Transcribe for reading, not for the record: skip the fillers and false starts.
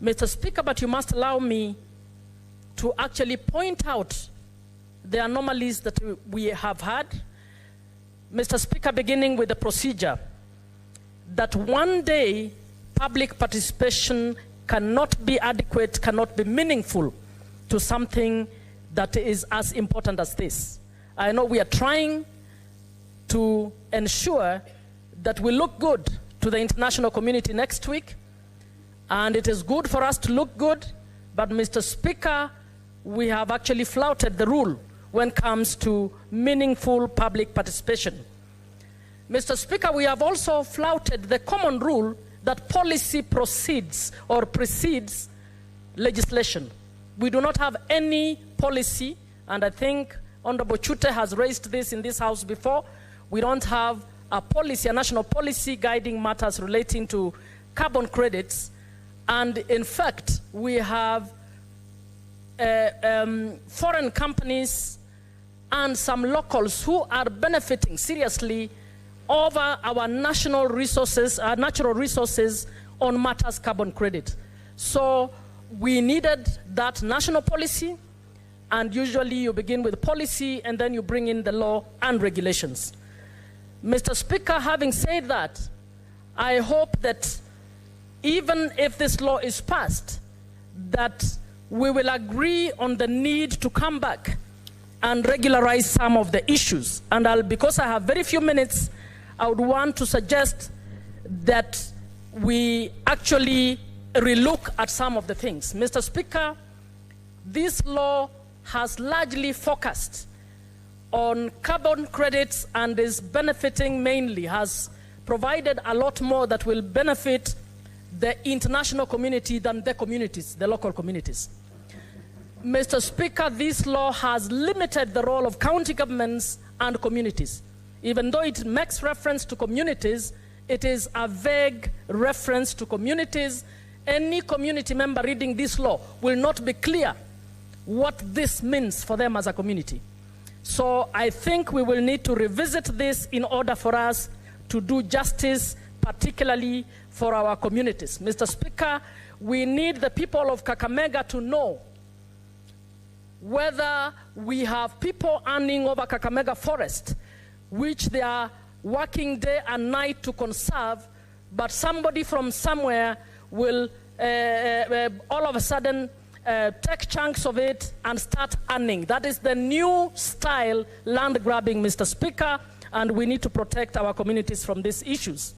Mr. Speaker, but you must allow me to actually point out the anomalies that we have had. Mr. Speaker, beginning with the procedure, that one day public participation cannot be adequate, cannot be meaningful to something that is as important as this. I know we are trying to ensure that we look good to the international community next week, and it is good for us to look good, but Mr. Speaker, we have actually flouted the rule when it comes to meaningful public participation. Mr. Speaker, we have also flouted the common rule that policy proceeds or precedes legislation. We do not have any policy, and I think Honorable Chute has raised this in this House before. We don't have a policy, a national policy guiding matters relating to carbon credits. And in fact, we have foreign companies and some locals who are benefiting seriously over our national resources, our natural resources on matters carbon credit. So we needed that national policy, and usually you begin with policy and then you bring in the law and regulations. Mr. Speaker, having said that, I hope that even if this law is passed, that we will agree on the need to come back and regularize some of the issues. And because I have very few minutes, I would want to suggest that we actually relook at some of the things. Mr. Speaker, this law has largely focused on carbon credits and is benefiting mainly, has provided a lot more that will benefit the international community than the communities, the local communities. Mr. Speaker, this law has limited the role of county governments and communities. Even though it makes reference to communities, it is a vague reference to communities. Any community member reading this law will not be clear what this means for them as a community. So I think we will need to revisit this in order for us to do justice, particularly for our communities. Mr. Speaker, we need the people of Kakamega to know whether we have people earning over Kakamega forest, which they are working day and night to conserve, but somebody from somewhere will all of a sudden take chunks of it and start earning. That is the new style land grabbing, Mr. Speaker, and we need to protect our communities from these issues.